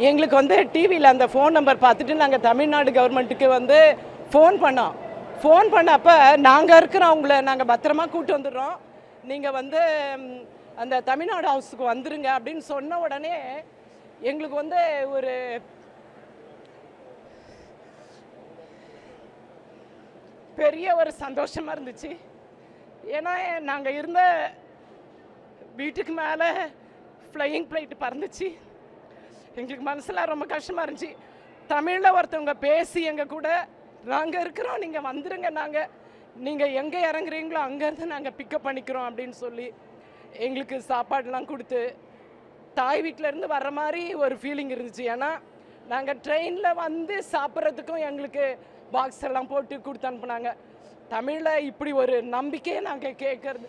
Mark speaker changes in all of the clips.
Speaker 1: எங்களுக்கு வந்து டிவியில் அந்த ஃபோன் நம்பர் பார்த்துட்டு நாங்கள் தமிழ்நாடு கவர்மெண்ட்டுக்கு வந்து ஃபோன் பண்ணப்போ நாங்கள் இருக்கிறவங்கள நாங்கள் பத்திரமா கூப்பிட்டு வந்துடுறோம், நீங்கள் வந்து அந்த தமிழ்நாடு ஹவுஸுக்கு வந்துருங்க அப்படின்னு சொன்ன உடனே எங்களுக்கு வந்து ஒரு பெரிய ஒரு சந்தோஷமாக இருந்துச்சு. ஏன்னா நாங்கள் இருந்த வீட்டுக்கு மேலே ஃப்ளையிங் ஃப்ளைட்டு பறந்துச்சு. எங்களுக்கு மனசில் ரொம்ப கஷ்டமாக இருந்துச்சு. தமிழில் ஒருத்தவங்க பேசி எங்கள் கூட நாங்கள் இருக்கிறோம், நீங்கள் வந்துடுங்க, நீங்கள் எங்கே இறங்குறீங்களோ அங்கேருந்து நாங்கள் பிக்கப் பண்ணிக்கிறோம் அப்படின்னு சொல்லி எங்களுக்கு சாப்பாடெலாம் கொடுத்து தாய் வீட்டிலேருந்து வர்ற மாதிரி ஒரு ஃபீலிங் இருந்துச்சு. ஏன்னா நாங்கள் ட்ரெயினில் வந்து சாப்பிட்றதுக்கும் எங்களுக்கு பாக்ஸ் எல்லாம் போட்டு கொடுத்து அனுப்புனாங்க. தமிழில் இப்படி ஒரு நம்பிக்கையை நாங்கள் கேட்கறது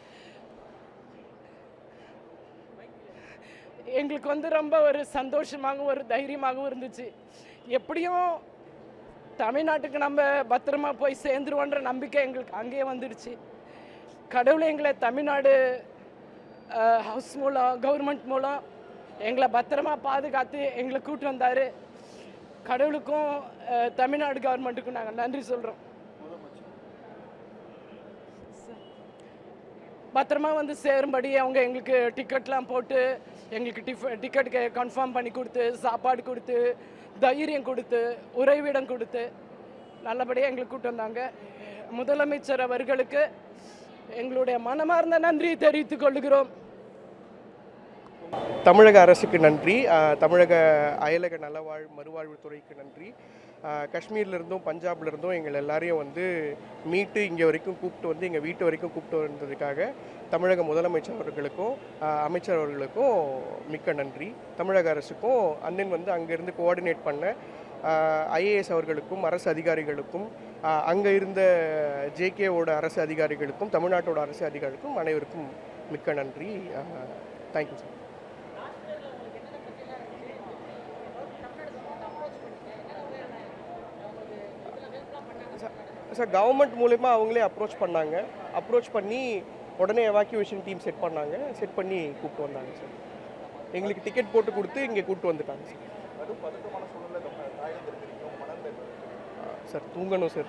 Speaker 1: எங்களுக்கு வந்து ரொம்ப ஒரு சந்தோஷமாகவும் ஒரு தைரியமாகவும் இருந்துச்சு. எப்படியும் தமிழ்நாட்டுக்கு நம்ம பத்திரமா போய் சேர்ந்துருவோன்ற நம்பிக்கை எங்களுக்கு அங்கேயே வந்துடுச்சு. கடவுளை எங்களை தமிழ்நாடு ஹவுஸ் மூலம் கவர்மெண்ட் மூலம் எங்களை பத்திரமா பாதுகாத்து எங்களை கூப்பிட்டு வந்தார். கடவுளுக்கும் தமிழ்நாடு கவர்மெண்ட்டுக்கும் நாங்கள் நன்றி சொல்கிறோம். பத்திரமா வந்து சேரும்படி அவங்க எங்களுக்கு டிக்கெட்லாம் போட்டு எங்களுக்கு டிக்கெட் கன்ஃபார்ம் பண்ணி கொடுத்து, சாப்பாடு கொடுத்து, தைரியம் கொடுத்து, உறைவிடம் கொடுத்து நல்லபடியாக எங்களுக்கு கூப்பிட்டு வந்தாங்க. முதலமைச்சர் அவர்களுக்கு எங்களுடைய மனமார்ந்த நன்றியை தெரிவித்துக் கொள்கிறோம்.
Speaker 2: தமிழக அரசுக்கு நன்றி, தமிழக அயலக மறுவாழ்வுத்துறைக்கு நன்றி. காஷ்மீர்லேருந்தும் பஞ்சாப்லேருந்தும் எங்கள் எல்லாரையும் வந்து மீட்டு இங்கே வரைக்கும் கூப்பிட்டு வந்து எங்கள் வீட்டு வரைக்கும் கூப்பிட்டு வந்ததுக்காக தமிழக முதலமைச்சர் அவர்களுக்கும் அமைச்சர் அவர்களுக்கும் மிக்க நன்றி. தமிழக அரசுக்கும் அண்ணன் வந்து அங்கேருந்து கோஆர்டினேட் பண்ண ஐஏஎஸ் அவர்களுக்கும் அரசு அதிகாரிகளுக்கும் அங்கே இருந்த ஜேகேவோட அரசு அதிகாரிகளுக்கும் தமிழ்நாட்டோட அரசு அதிகாரிகளுக்கும் அனைவருக்கும் மிக்க நன்றி. Thank you sir. சார் கவர்மெண்ட் மூலமா அவங்களே அப்ரோச் பண்ணி உடனே எவாக்குவேஷன் டீம் செட் பண்ணி கூப்பிட்டு வந்தாங்க சார். எங்களுக்கு டிக்கெட் போட்டு கொடுத்து இங்கே கூப்பிட்டு வந்துட்டாங்க சார். சார் தூங்கணும் சார்.